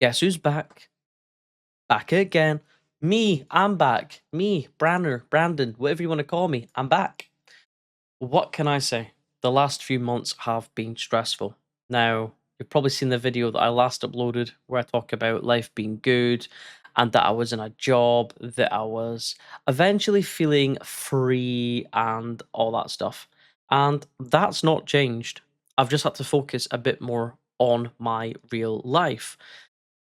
Guess who's back? Back again. Me, I'm back. Me, Branir, Brandon, whatever you want to call me, I'm back. What can I say? The last few months have been stressful. Now, you've probably seen the video that I last uploaded where I talk about life being good and that I was in a job, that I was eventually feeling free and all that stuff. And that's not changed. I've just had to focus a bit more on my real life.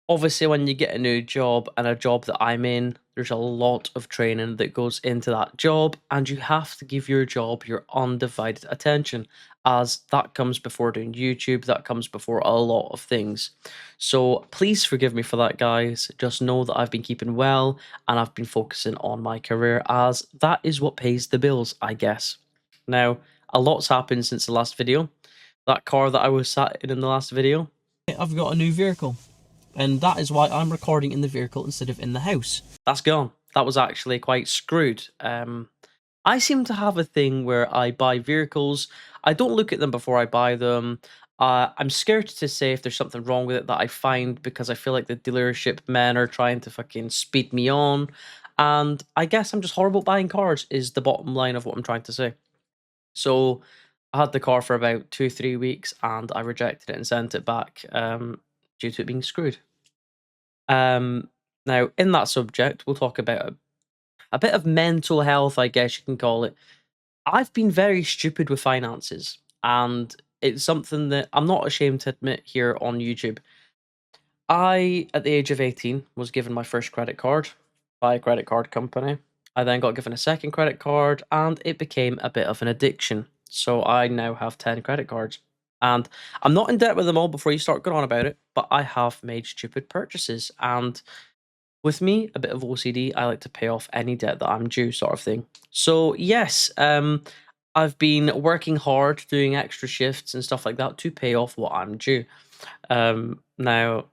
Obviously, when you get a new job and a job that I'm in, there's a lot of training that goes into that job, and you have to give your job your undivided attention, as that comes before doing YouTube, that comes before a lot of things. So please forgive me for that, guys. Just know that I've been keeping well and I've been focusing on my career, as that is what pays the bills, I guess. Now, a lot's happened since the last video. That car that I was sat in the last video, I've got a new vehicle. And that is why I'm recording in the vehicle instead of in the house. That's gone. That was actually quite screwed. I seem to have a thing where I buy vehicles. I don't look at them before I buy them. I'm scared to say if there's something wrong with it that I find, because I feel like the dealership men are trying to fucking speed me on. And I guess I'm just horrible at buying cars, is the bottom line of what I'm trying to say. So I had the car for about 2-3 weeks and I rejected it and sent it back due to it being screwed. Now, in that subject, we'll talk about a bit of mental health, I guess you can call it. I've been very stupid with finances, and it's something that I'm not ashamed to admit here on YouTube. I, at the age of 18, was given my first credit card by a credit card company. I then got given a second credit card, and it became a bit of an addiction. So I now have 10 credit cards. And I'm not in debt with them all before you start going on about it, but I have made stupid purchases. And with me, a bit of OCD, I like to pay off any debt that I'm due, sort of thing. So yes, I've been working hard, doing extra shifts and stuff like that to pay off what I'm due. Now,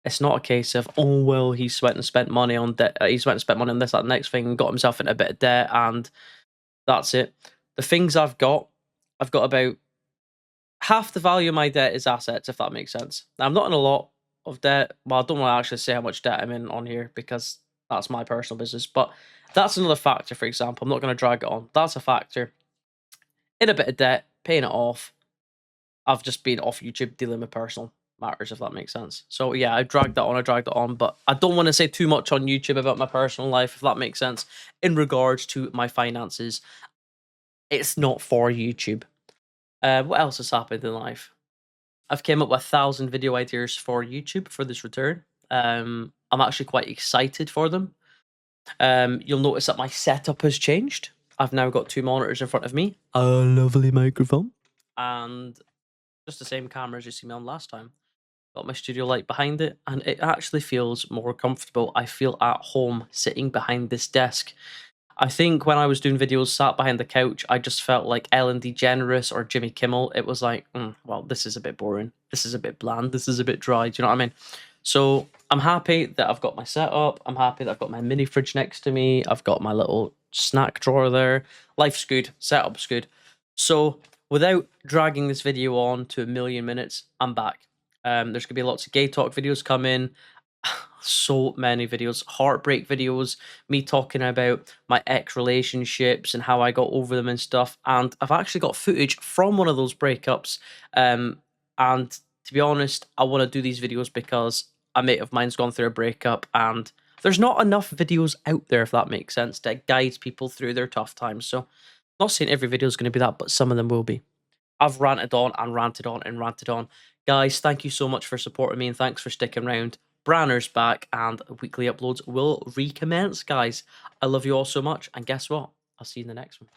it's not a case of, oh well, he's went and spent money on debt. He's went and spent money on this, that, next thing, and got himself into a bit of debt, and that's it. The things I've got about half the value of my debt is assets, if that makes sense. Now, I'm not in a lot of debt. Well, I don't want to actually say how much debt I'm in on here because that's my personal business. But that's another factor, for example. I'm not going to drag it on. That's a factor. In a bit of debt, paying it off. I've just been off YouTube dealing with personal matters, if that makes sense. So yeah, I dragged that on, but I don't want to say too much on YouTube about my personal life, if that makes sense. In regards to my finances, it's not for YouTube. What else has happened in life? I've came up with 1,000 video ideas for YouTube for this return. I'm actually quite excited for them. You'll notice that my setup has changed. I've now got 2 monitors in front of me, a lovely microphone, and just the same camera as you see me on last time. Got my studio light behind it, and it actually feels more comfortable. I feel at home sitting behind this desk. I think when I was doing videos sat behind the couch, I just felt like Ellen DeGeneres or Jimmy Kimmel. It was like, well, this is a bit boring. This is a bit bland. This is a bit dry. Do you know what I mean? So I'm happy that I've got my setup. I'm happy that I've got my mini fridge next to me. I've got my little snack drawer there. Life's good. Setup's good. So without dragging this video on to 1,000,000 minutes, I'm back. There's gonna be lots of gay talk videos coming. So many videos, heartbreak videos, me talking about my ex relationships and how I got over them and stuff. And I've actually got footage from one of those breakups. And to be honest, I want to do these videos because a mate of mine's gone through a breakup, and there's not enough videos out there, if that makes sense, to guide people through their tough times. So, not saying every video is going to be that, but some of them will be. I've ranted on and ranted on and ranted on. Guys, thank you so much for supporting me and thanks for sticking around. Branner's back and weekly uploads will recommence, guys. I love you all so much, and guess what? I'll see you in the next one.